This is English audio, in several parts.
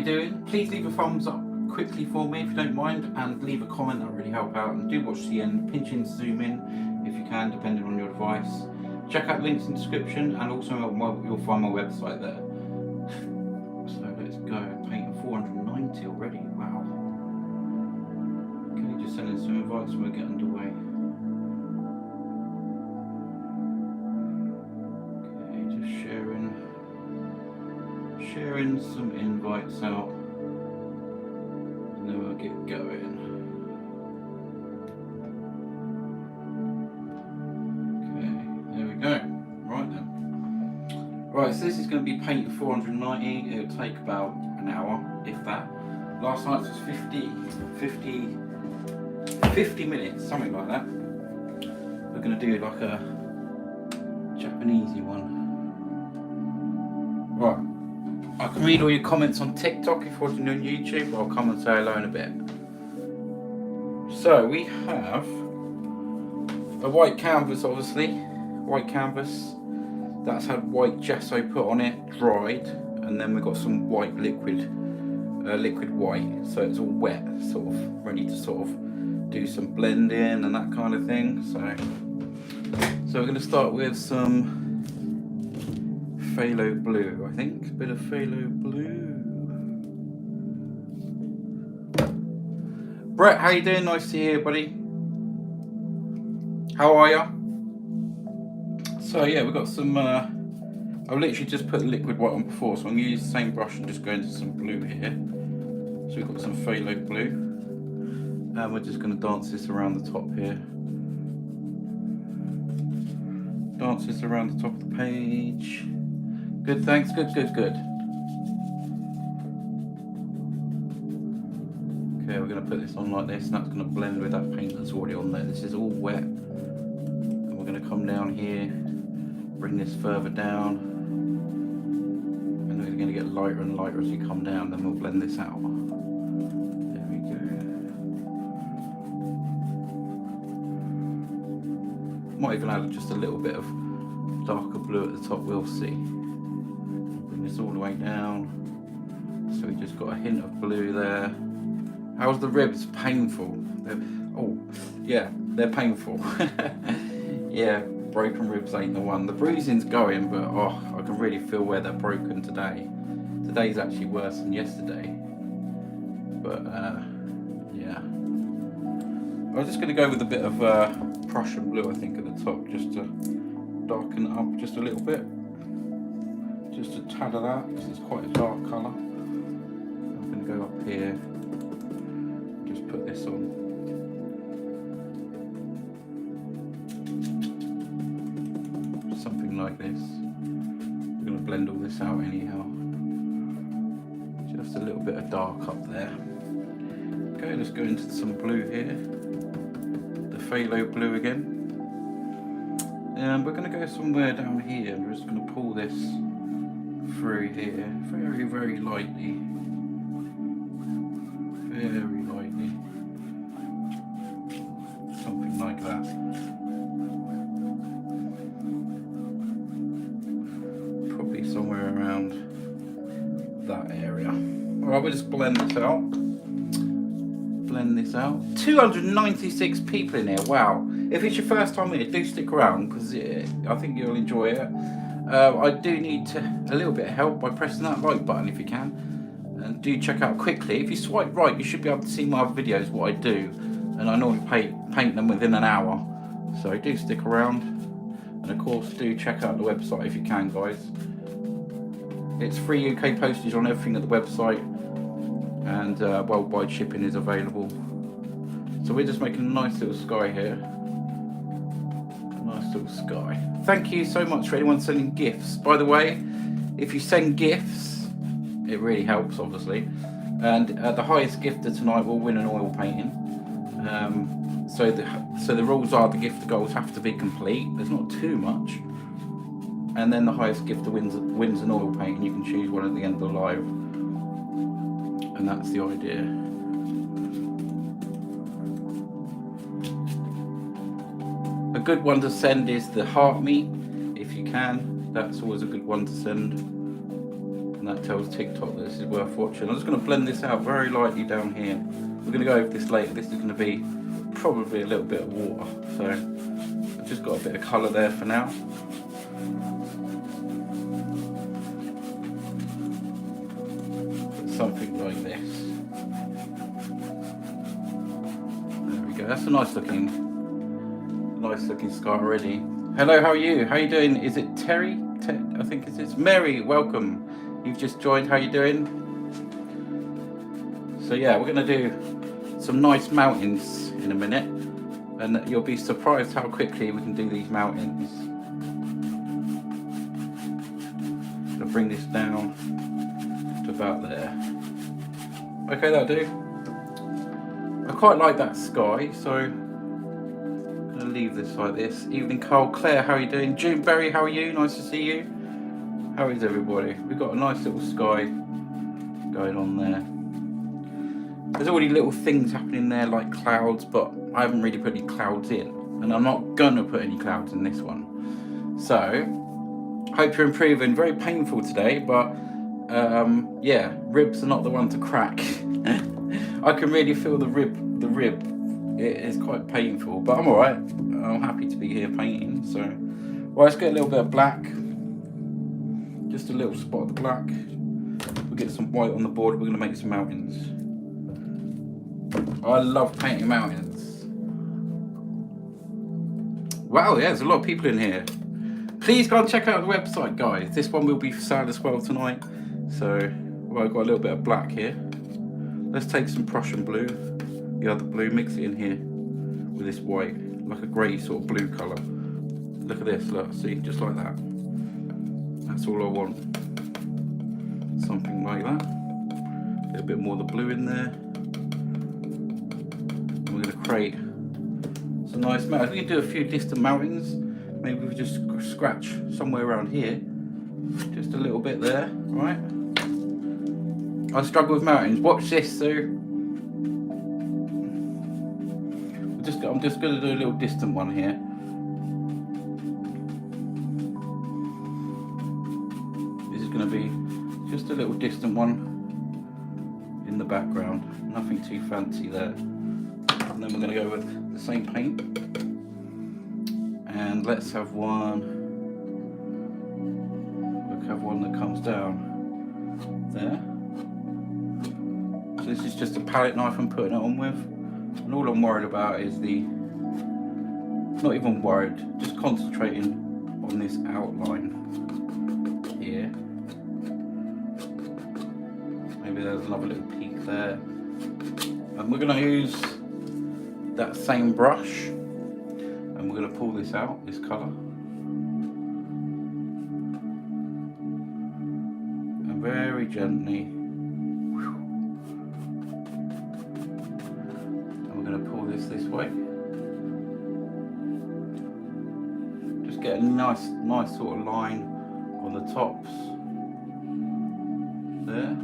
doing? Please leave a thumbs up quickly for me if you don't mind, and leave a comment, that really help out. And do watch the end, pinch in, zoom in if you can, depending on your device. Check out links in the description, and also you'll find my website there. So let's go. Painting 490 already, wow. Okay, just sending some invites and we'll get underway. Okay, just sharing some invites out, and then we'll get going. Okay, there we go. Right then. Right, so this is going to be painted 490. It'll take about an hour, if that. Last night's was 50 minutes, something like that. We're going to do like a Japanesey one. Right. I can read all your comments on TikTok if you're watching on YouTube. I'll come and say hello in a bit. So we have a white canvas, obviously. White canvas that's had white gesso put on it, dried, and then we've got some white liquid white, so it's all wet, sort of ready to sort of do some blending and that kind of thing. So we're going to start with some phthalo blue, I think. A bit of phthalo blue. Brett, how you doing? Nice to hear you, buddy. How are ya? So yeah, we've got some, I've literally just put the liquid white on before, so I'm going to use the same brush and just go into some blue here. So we've got some phthalo blue, and we're just going to dance this around the top here. Dance this around the top of the page. Good, thanks. Good. Okay, we're going to put this on like this, and that's going to blend with that paint that's already on there. This is all wet. And we're going to come down here, bring this further down, and we're going to get lighter and lighter as you come down, then we'll blend this out. There we go. Might even add just a little bit of darker blue at the top, we'll see. This all the way down, so we just got a hint of blue there. How's the ribs? Painful. They're painful. Yeah, broken ribs ain't the one. The bruising's going, but I can really feel where they're broken today. Today's actually worse than yesterday, but yeah. I was just going to go with a bit of Prussian blue, I think, at the top, just to darken it up just a little bit. Just a tad of that, because it's quite a dark colour. I'm going to go up here, just put this on. Something like this. We're going to blend all this out anyhow. Just a little bit of dark up there. Okay, let's go into some blue here. The phthalo blue again. And we're going to go somewhere down here, and we're just going to pull this through here, very, very lightly. Very lightly. Something like that. Probably somewhere around that area. Alright, we'll just blend this out. Blend this out. 296 people in here, wow. If it's your first time here, do stick around, because I think you'll enjoy it. I do need a little bit of help by pressing that like button if you can, and do check out quickly. If you swipe right, you should be able to see my other videos, what I do, and I normally paint them within an hour, so do stick around. And of course do check out the website if you can, guys. It's free UK postage on everything at the website, and worldwide shipping is available. So we're just making a nice little sky here. Nice little sky. Thank you so much for anyone sending gifts. By the way, if you send gifts, it really helps, obviously. And the highest gifter tonight will win an oil painting. So the rules are the gift goals have to be complete. There's not too much. And then the highest gifter wins an oil painting. You can choose one at the end of the live. And that's the idea. A good one to send is the heart meat, if you can. That's always a good one to send. And that that tells TikTok that this is worth watching. I'm just going to blend this out very lightly down here. We're going to go over this later. This is going to be probably a little bit of water. So I've just got a bit of colour there for now. Something like this. There we go. That's a nice looking sky already. Hello, how are you? How are you doing? Is it Terry? I think it's Mary. Welcome. You've just joined. How are you doing? So yeah, we're going to do some nice mountains in a minute, and you'll be surprised how quickly we can do these mountains. I'm going to bring this down to about there. Okay, that'll do. I quite like that sky, so I'm going to leave this like this. Evening, Carl. Claire, how are you doing? June Berry, how are you? Nice to see you. How is everybody? We've got a nice little sky going on there. There's already little things happening there like clouds, but I haven't really put any clouds in, and I'm not gonna put any clouds in this one. So hope you're improving. Very painful today, but yeah, ribs are not the one to crack. I can really feel the rib. It is quite painful, but I'm alright. I'm happy to be here painting. So well, let's get a little bit of black, just a little spot of the black. We'll get some white on the board. We're gonna make some mountains. I love painting mountains. Wow, yeah, there's a lot of people in here. Please go and check out the website, guys. This one will be for sale as well tonight. So, well, I've got a little bit of black here. Let's take some Prussian blue, the other blue, mix it in here with this white, like a grey sort of blue colour. Look at this, look, see, just like that. That's all I want. Something like that. A little bit more of the blue in there. We're going to create some nice mountains. We can do a few distant mountains. Maybe we just scratch somewhere around here. Just a little bit there, right? I struggle with mountains. Watch this, Sue. I'm just going to do a little distant one here. This is going to be just a little distant one in the background. Nothing too fancy there. And then we're going to go with the same paint, and let's have one. We'll have one that comes down there. So this is just a palette knife I'm putting it on with, and all I'm worried about is not even worried, just concentrating on this outline here. Maybe there's another little peak there, and we're going to use that same brush, and we're going to pull this out, this colour, and very gently, and we're going to pull this way. Just get a nice sort of line on the tops there.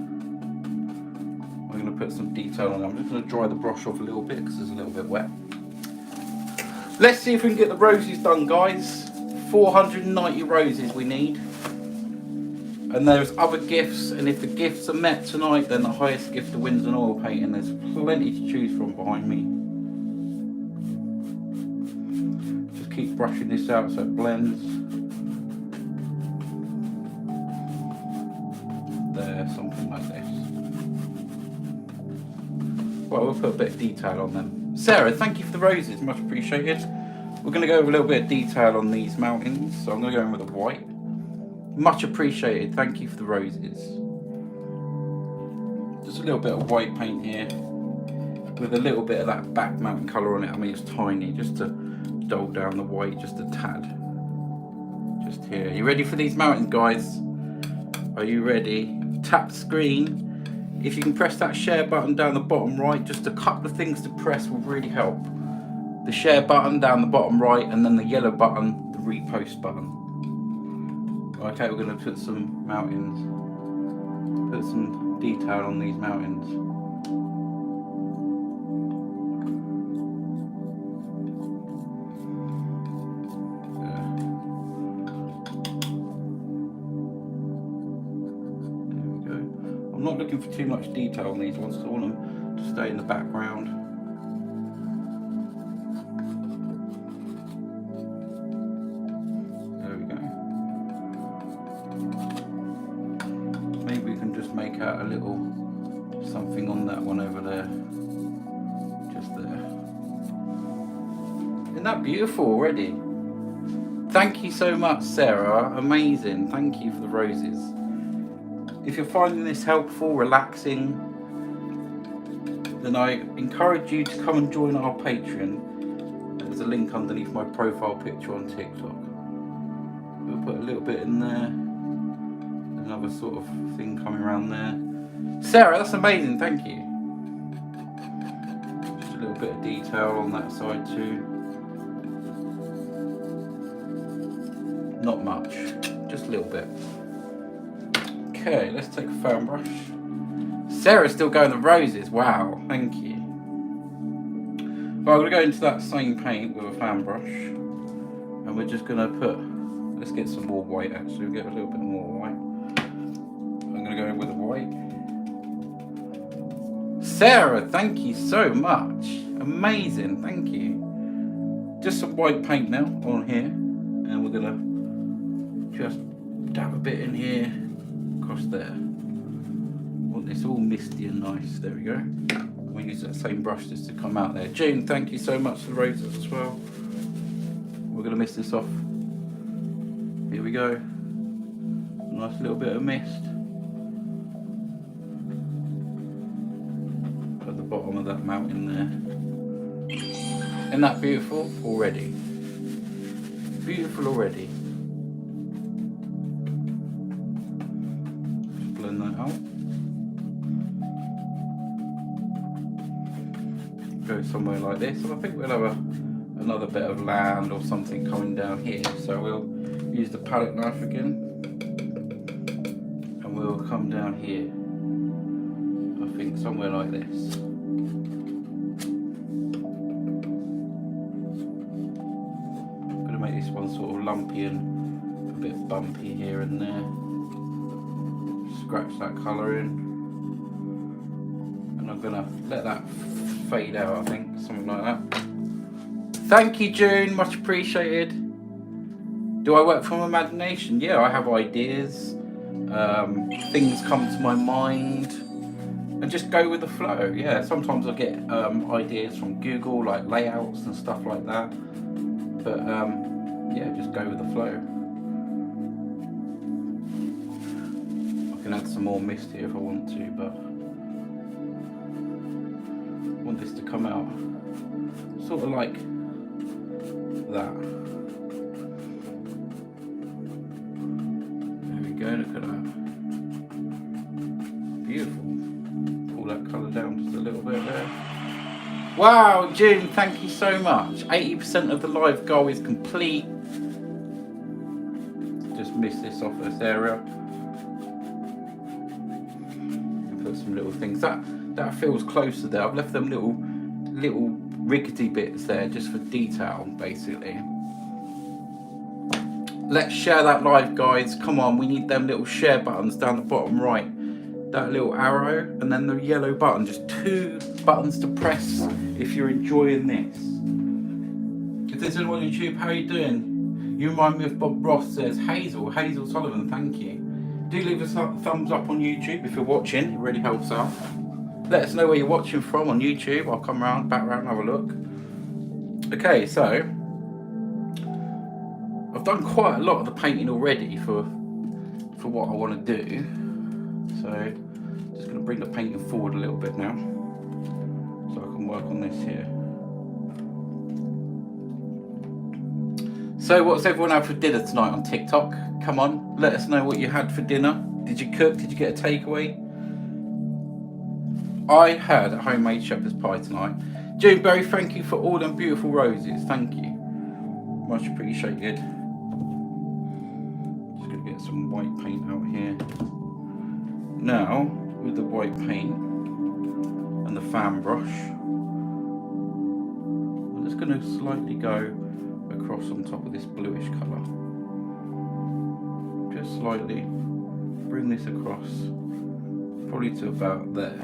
I'm going to put some detail on it. I'm just going to dry the brush off a little bit because it's a little bit wet. Let's see if we can get the roses done, guys. 490 roses we need. And there's other gifts, and if the gifts are met tonight, then the highest gift wins an oil painting. There's plenty to choose from behind me. Just keep brushing this out so it blends. There, something like this. Well, we'll put a bit of detail on them. Sarah, thank you for the roses, much appreciated. We're going to go over a little bit of detail on these mountains, so I'm going to go in with the white. Much appreciated, thank you for the roses. Just a little bit of white paint here, with a little bit of that back mountain colour on it. I mean, it's tiny, just to dull down the white just a tad. Just here. You ready for these mountains, guys? Are you ready? Tap the screen. If you can press that share button down the bottom right, just a couple of things to press will really help. The share button down the bottom right, and then the yellow button, the repost button. Okay, we're going to put some mountains, put some detail on these mountains. There we go. looking for too much detail on these ones. I want them to stay in the background. There we go. Maybe we can just make out a little something on that one over there. Just there. Isn't that beautiful already? Thank you so much, Sarah. Amazing. Thank you for the roses. If you're finding this helpful, relaxing, then I encourage you to come and join our Patreon. There's a link underneath my profile picture on TikTok. We'll put a little bit in there. Another sort of thing coming around there. Sarah, that's amazing. Thank you. Just a little bit of detail on that side too. Not much, just a little bit. Okay, let's take a foam brush. Sarah's still going the roses. Wow, thank you. Well, I'm going to go into that same paint with a fan brush, and we're just going to put, let's get some more white actually, we'll get a little bit more white. I'm going to go in with the white. Sarah, thank you so much. Amazing, thank you. Just some white paint now on here, and we're going to just dab a bit in here, across there. Want this all misty and nice. There we go. We use that same brush just to come out there. June, thank you so much for the roses as well. We're going to mist this off. Here we go. Nice little bit of mist at the bottom of that mountain there. Isn't that beautiful already? Beautiful already. That out. Go somewhere like this, and I think we'll have another bit of land or something coming down here. So we'll use the palette knife again, and we'll come down here. I think somewhere like this. I'm going to make this one sort of lumpy and a bit bumpy here and there. Scratch that colour in, and I'm gonna let that fade out, I think, something like that. Thank you, June, much appreciated. Do I work from imagination? Yeah, I have ideas, things come to my mind, and just go with the flow. Yeah, sometimes I get ideas from Google, like layouts and stuff like that, but yeah, just go with the flow. I can add some more mist here if I want to, but I want this to come out sort of like that. There we go, look at that. Beautiful. Pull that colour down just a little bit there. Wow, June, thank you so much. 80% of the live goal is complete. Just mist this off this area. Some little things that feels closer there. I've left them little rickety bits there just for detail, basically. Let's share that live, guys. Come on, we need them little share buttons down the bottom right, that little arrow, and then the yellow button. Just 2 buttons to press if you're enjoying this. If there's anyone on YouTube, how are you doing? You remind me of Bob Ross, says Hazel Sullivan, thank you. Do leave us a thumbs up on YouTube if you're watching, it really helps out. Let us know where you're watching from on YouTube. I'll come around, back around, have a look. Okay, so I've done quite a lot of the painting already for what I want to do. So just going to bring the painting forward a little bit now, so I can work on this here. So what's everyone had for dinner tonight on TikTok? Come on, let us know what you had for dinner. Did you cook? Did you get a takeaway? I had a homemade shepherd's pie tonight. June Berry, thank you for all them beautiful roses. Thank you. Much appreciated. Just going to get some white paint out here. Now, with the white paint and the fan brush, I'm just going to slightly go across on top of this bluish colour. Just slightly bring this across, probably to about there.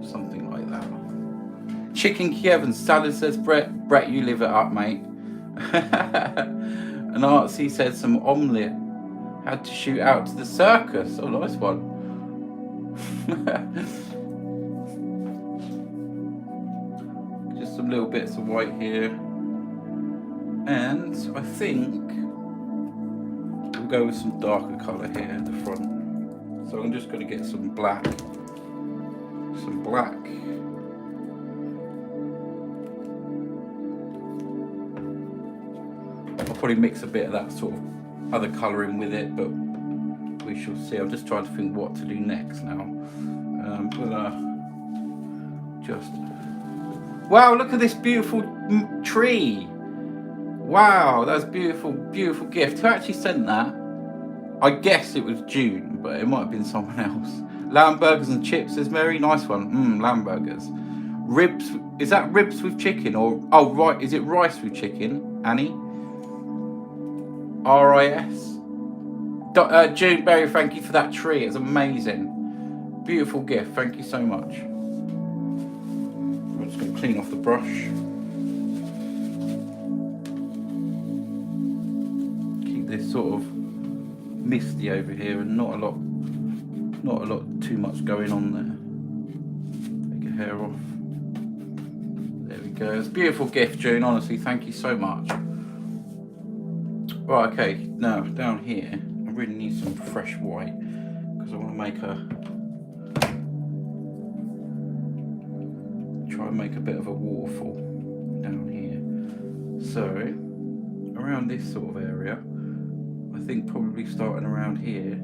Something like that. Chicken Kiev and salad, says Brett. Brett, you live it up, mate. And Artsy said some omelette. Had to shoot out to the circus. Oh, nice one. Just some little bits of white here. And I think we'll go with some darker colour here at the front. So I'm just going to get some black. Some black. I'll probably mix a bit of that sort of other colouring with it, but we shall see. I'm just trying to think what to do next now. I'm gonna just... Wow, look at this beautiful tree. Wow, that's beautiful, beautiful gift. Who actually sent that? I guess it was June, but it might have been someone else. Lamb burgers and chips, says Mary. Nice one. Lamb burgers. Ribs, is that ribs with chicken or... Oh, right, is it rice with chicken, Annie? RIS. June Berry, thank you for that tree. It's amazing. Beautiful gift. Thank you so much. I'm just going to clean off the brush. Keep this sort of misty over here and not a lot too much going on there. Take your hair off. There we go. It's a beautiful gift, June. Honestly, thank you so much. Right, okay, now down here, I really need some fresh white because I want to try and make a bit of a waterfall down here. So, around this sort of area, I think probably starting around here,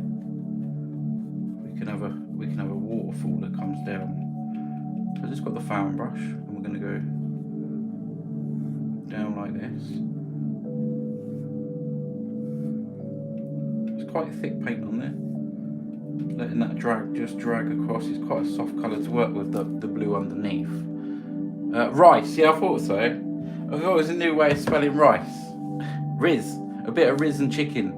we can have a waterfall that comes down. So I just got the fountain brush and we're going to go down like this. Quite thick paint on there, letting that drag across. It's quite a soft colour to work with, the blue underneath. Rice, yeah, I thought so. I thought it was a new way of spelling rice. Riz, a bit of riz and chicken.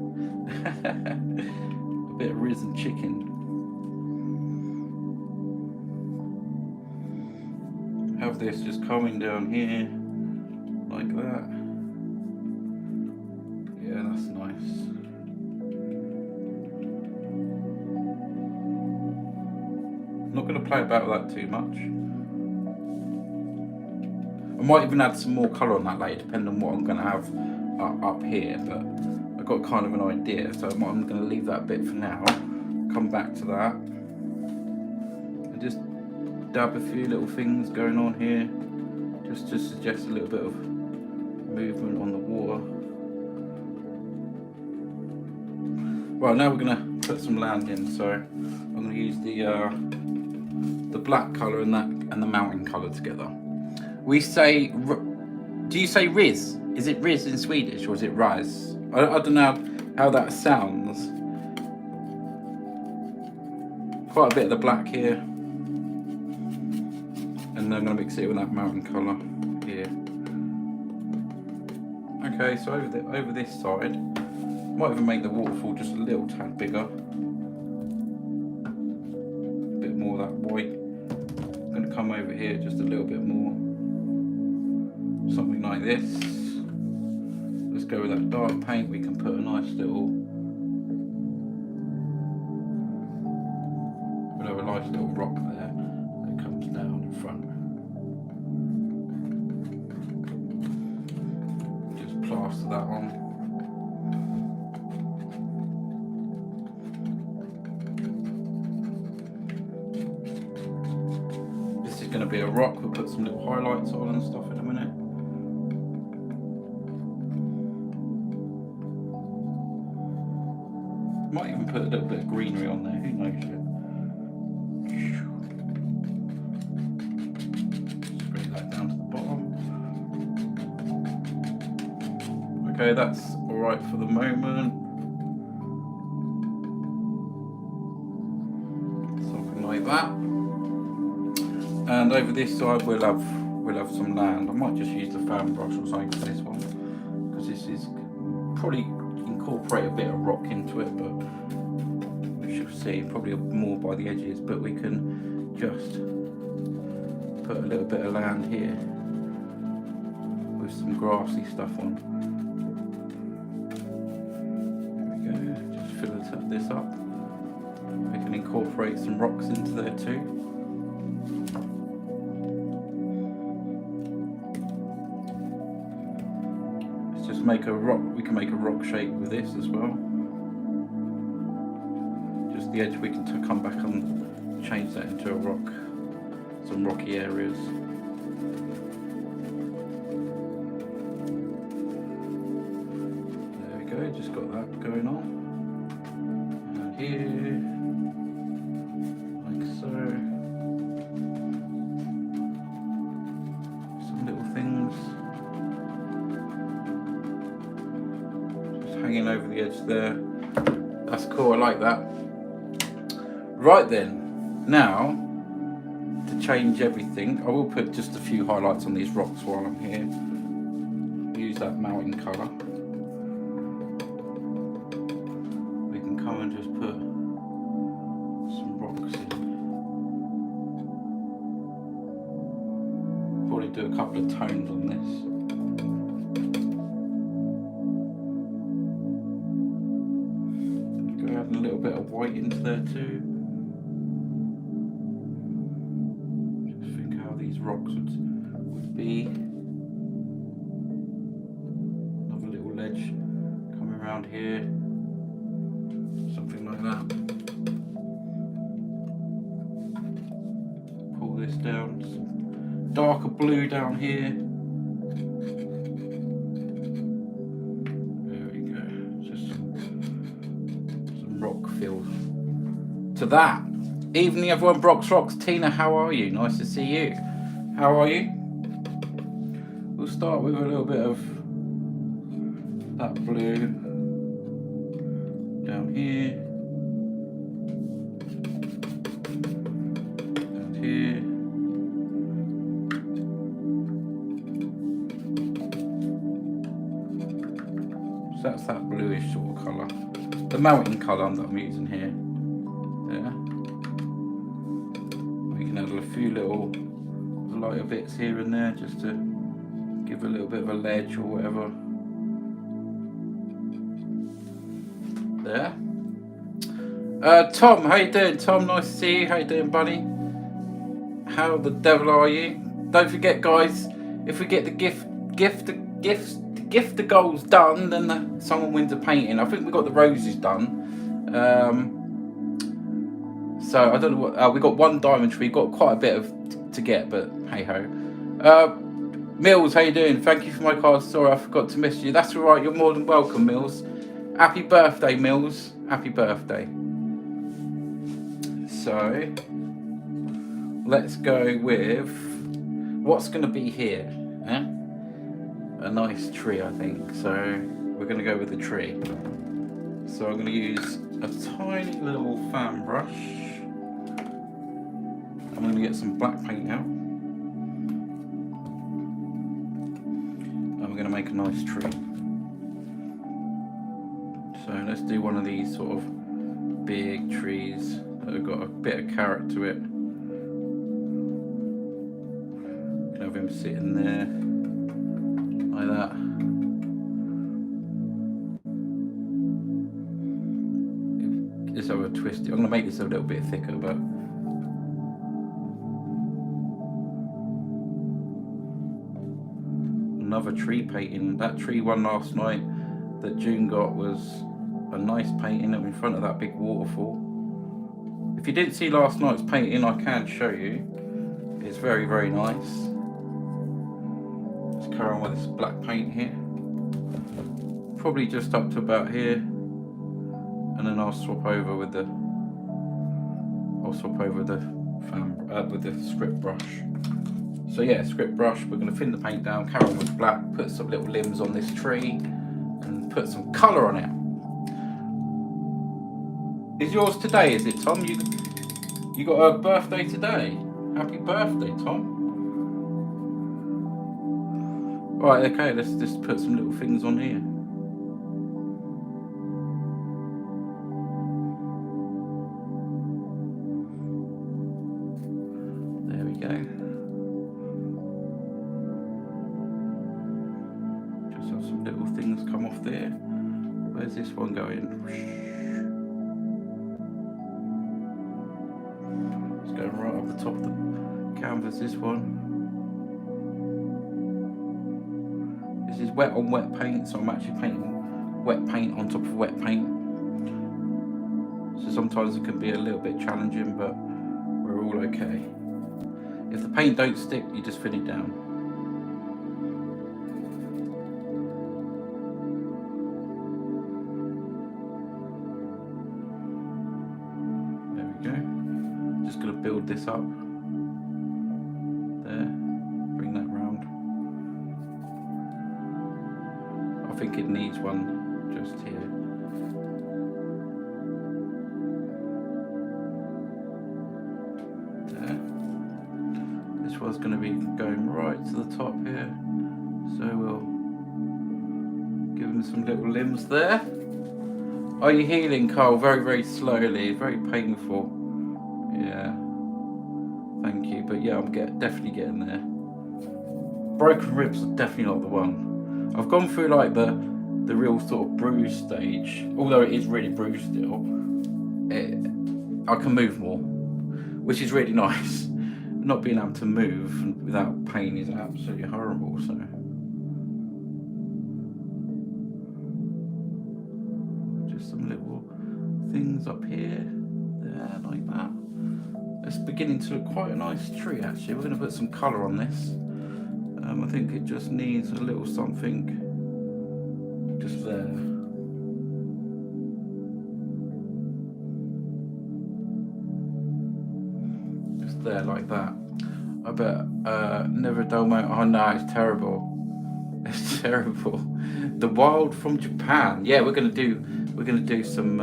A bit of riz and chicken. Have this just coming down here like that. Yeah, that's nice. Not going to play about with that too much. I might even add some more colour on that later, depending on what I'm going to have up here, but I've got kind of an idea, so I'm going to leave that bit for now, come back to that, and just dab a few little things going on here, just to suggest a little bit of movement on the water. Right, now we're going to put some land in, so I'm going to use the black colour and the mountain colour together. We say, do you say Riz? Is it Riz in Swedish or is it Rise? I don't know how that sounds. Quite a bit of the black here. And then I'm going to mix it with that mountain colour here. Okay, so over this side, might even make the waterfall just a little tad bigger. A bit more of that white. I'm going to come over here just a little bit more. Something like this. Let's go with that dark paint. We can put a nice little, we'll have a nice little rock there that comes down in front. Just plaster that on. This is going to be a rock. We'll put some little highlights on and stuff in a minute. Might even put a little bit of greenery on there, who knows yet. Spray that down to the bottom. Okay, that's alright for the moment. Something like that. And over this side we'll have some land. I might just use the fan brush or something for this one, because this is probably incorporate a bit of rock into it, but which you'll see probably more by the edges, but we can just put a little bit of land here with some grassy stuff on. There we go, just fill this up. We can incorporate some rocks into there too. Let's just make a rock, we can make a rock shape with this as well. Just the edge, we can come back and change that into a rock, some rocky areas. There we go, just got that going on. And here, like so. Some little things just hanging over the edge there. That's cool, I like that. Right then, now to change everything, I will put just a few highlights on these rocks while I'm here. Use that mountain colour. We can come and just put some rocks in. Probably do a couple of tones on this. Go add a little bit of white into there too. Rocks would be. Another little ledge coming around here, something like that. Pull this down, some darker blue down here. There we go, just some rock feel to that. Evening everyone, Brox Rocks. Tina, how are you? Nice to see you. How are you? We'll start with a little bit of that blue down here, and here. So that's that bluish sort of colour. The mountain colour that I'm using here. There. We can add a few little lighter bits here and there just to give a little bit of a ledge or whatever. There. Tom, how you doing? Tom, nice to see you. How you doing, buddy? How the devil are you? Don't forget, guys, if we get the gift the goals done, then someone wins a painting. I think we got the roses done. So I don't know what we got. One diamond tree. Got quite a bit of to get, but hey ho. Mills, how you doing? Thank you for my card. Sorry, I forgot to miss you. That's all right. You're more than welcome, Mills. Happy birthday, Mills. Happy birthday. So let's go with what's going to be here. Eh? A nice tree, I think. So we're going to go with the tree. So I'm going to use a tiny little fan brush. I'm going to get some black paint out. And we're going to make a nice tree. So let's do one of these sort of big trees that have got a bit of character to it. You can have him sitting there like that. This over twisted. I'm going to make this a little bit thicker, but another tree painting. That tree one last night that June got was a nice painting in front of that big waterfall. If you didn't see last night's painting, I can show you. It's very, very nice. Let's carry on with this black paint here. Probably just up to about here, and then I'll swap over with the with the script brush. So yeah, script brush. We're going to thin the paint down, carry on with black, put some little limbs on this tree, and put some colour on it. Is yours today, is it, Tom? You got a birthday today? Happy birthday, Tom. Right, okay, let's just put some little things on here. go. Just have some little things come off there. Where's this one going? It's going right up the top of the canvas, this one. This is wet on wet paint, so I'm actually painting wet paint on top of wet paint. So sometimes it can be a little bit challenging, but we're all okay. If the paint don't stick, you just thin it down. There we go. Just gonna build this up. There, bring that round. I think it needs one just here. There. This one's going to be going right to the top here, so we'll give him some little limbs there. Are you healing, Carl? Very, very slowly. Very painful. Yeah. Thank you, but yeah, I'm definitely getting there. Broken ribs are definitely not the one. I've gone through like the real sort of bruise stage, although it is really bruised still. I can move more, which is really nice. Not being able to move without pain is absolutely horrible. So just some little things up here, there, like that. It's beginning to look quite a nice tree actually. We're going to put some colour on this. I think it just needs a little something just there. Just there like that. I bet never a dull moment. Oh no, it's terrible. It's terrible. The wild from Japan. Yeah, we're gonna do some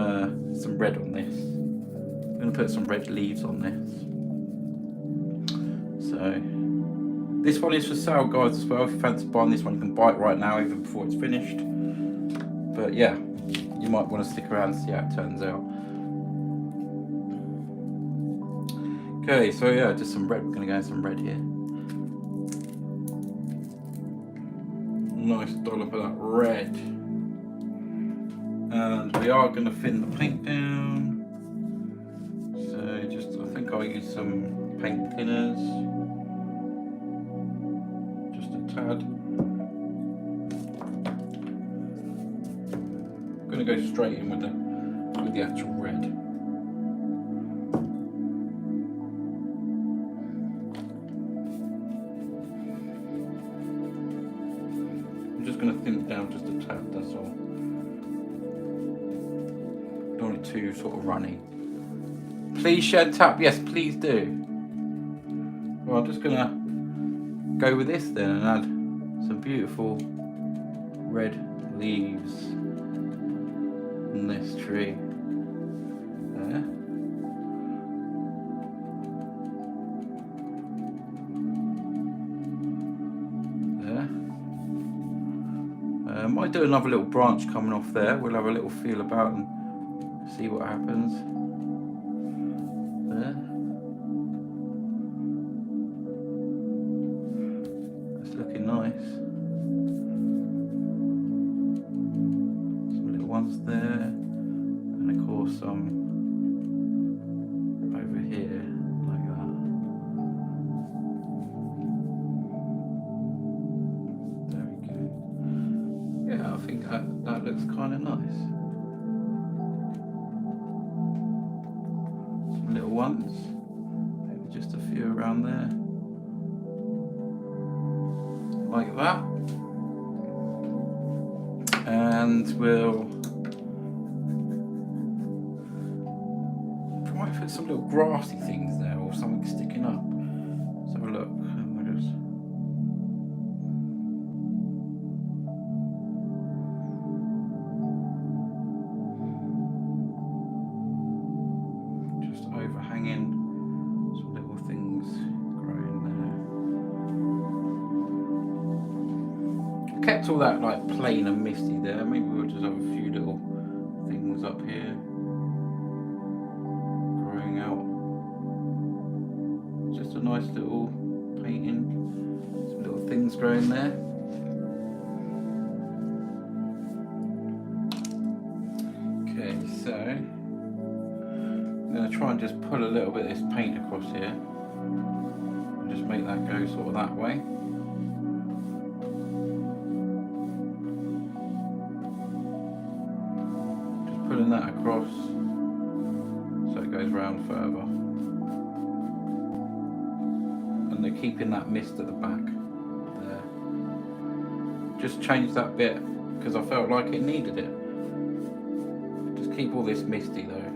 red on this. We're gonna put some red leaves on this. So this one is for sale, guys, as well. If you fancy buying this one, you can buy it right now, even before it's finished. But yeah, you might want to stick around and see how it turns out. Okay, so yeah, just some red. We're going to go in some red here. Nice dollop of that red. And we are going to thin the paint down. So just, I think I'll use some paint thinners. Tad. I'm going to go straight in with the actual red. I'm just going to thin it down just a tad, that's all. Don't want it too sort of runny. Please shed tap, yes please do. Well, I'm just going to go with this then and add some beautiful red leaves on this tree. There. There. Might do another little branch coming off there. We'll have a little feel about and see what happens. There. Looking nice. Some little ones there, and of course some over here, like that. There we go. Yeah, I think that looks kind of nice. Some little ones, maybe just a few around there. Like that, and we'll try and put some little grassy things there or something sticking up. Let's have a look. Just overhanging some little things growing there. Kept all that like plain and misty there. Maybe we'll just have a few little things up here growing out. Just a nice little painting, some little things growing there. Okay, so I'm going to try and just pull a little bit of this paint across here and just make that go sort of that way. Just pulling that across so it goes round further. And they're keeping that mist at the back there. Just change that bit because I felt like it needed it. Just keep all this misty though.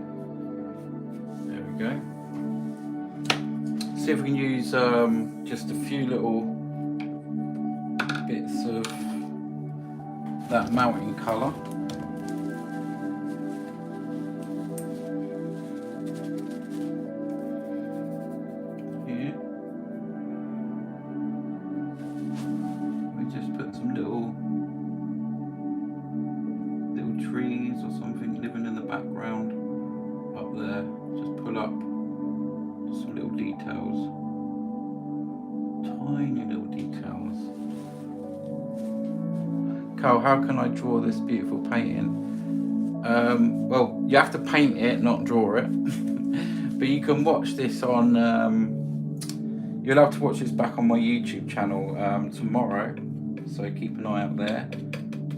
There we go. See if we can use just a few little bits of that mountain colour. Here. We just put some little trees or something living in the background up there. Just pull up some little details, tiny little details. Carl, how can I draw this beautiful painting? Well, you have to paint it, not draw it. But you can watch this on, you'll have to watch this back on my YouTube channel tomorrow, so keep an eye out there.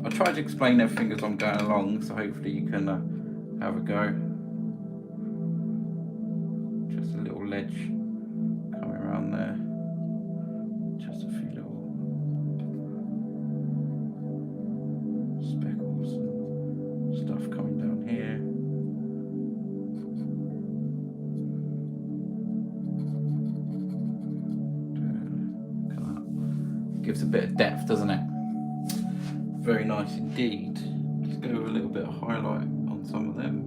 I'll try to explain everything as I'm going along, so hopefully you can have a go. Just a little ledge coming around there. Just a few little speckles and stuff coming down here. Look at that. Gives a bit of depth, doesn't it? Very nice indeed. Just go with a little bit of highlight on some of them.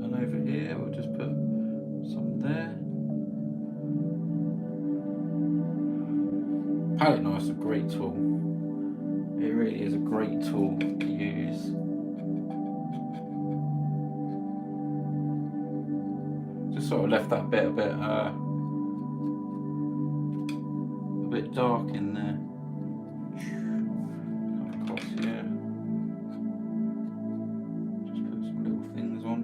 And over here we'll just put some there. Palette knife is a great tool. It really is a great tool to use. Just sort of left that bit a bit dark in there. Across here. Just put some little things on.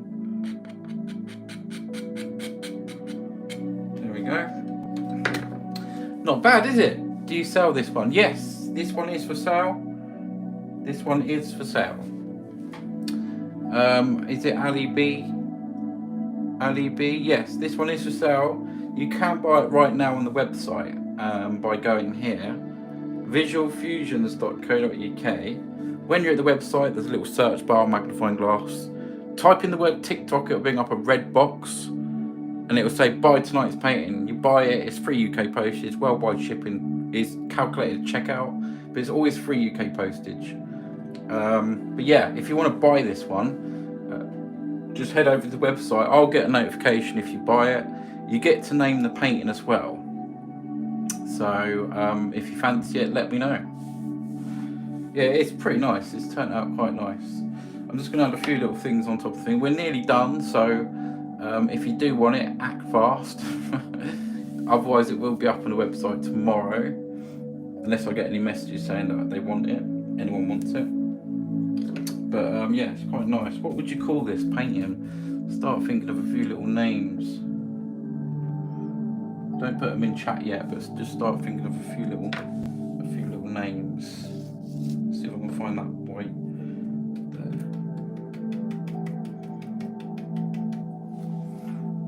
There we go. Not bad, is it? Do you sell this one? Yes, this one is for sale. This one is for sale. Is it Ali B? Ali B? Yes, this one is for sale. You can buy it right now on the website by going here. visualfusions.co.uk. When you're at the website, there's a little search bar, magnifying glass. Type in the word TikTok, it'll bring up a red box and it will say buy tonight's painting. You buy it, it's free UK postage, worldwide shipping is calculated checkout, but it's always free UK postage. But yeah, if you want to buy this one, just head over to the website. I'll get a notification if you buy it. You get to name the painting as well. So if you fancy it, let me know. Yeah, it's pretty nice. It's turned out quite nice. I'm just going to add a few little things on top of the thing. We're nearly done, so if you do want it, act fast. Otherwise, it will be up on the website tomorrow, unless I get any messages saying that they want it. Anyone wants it. But yeah, it's quite nice. What would you call this painting? Start thinking of a few little names. Don't put them in chat yet, but just start thinking of a few little names. See if I can find that white there.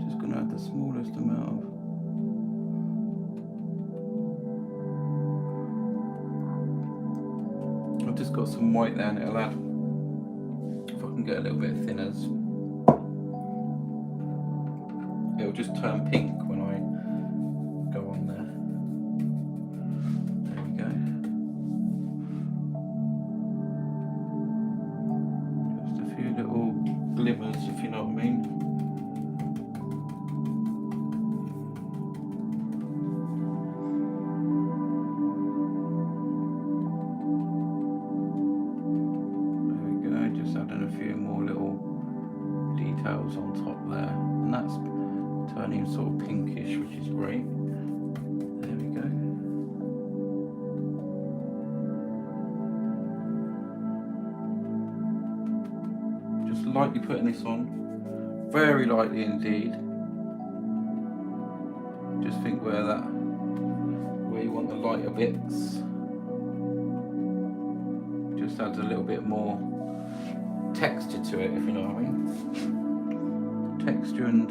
Just gonna add the smallest amount of. I've just got some white there, and it'll add. If I can get a little bit of thinners, it'll just turn pink when I go on there. There we go. Just a few little glimmers, if you know what I mean. There we go, just adding a few more little details on top there, and that's turning sort of pinkish, which is great. There we go. Just lightly putting this on, very lightly indeed. Just think where you want the lighter bits. Just adds a little bit more texture to it, if you know what I mean. Texture and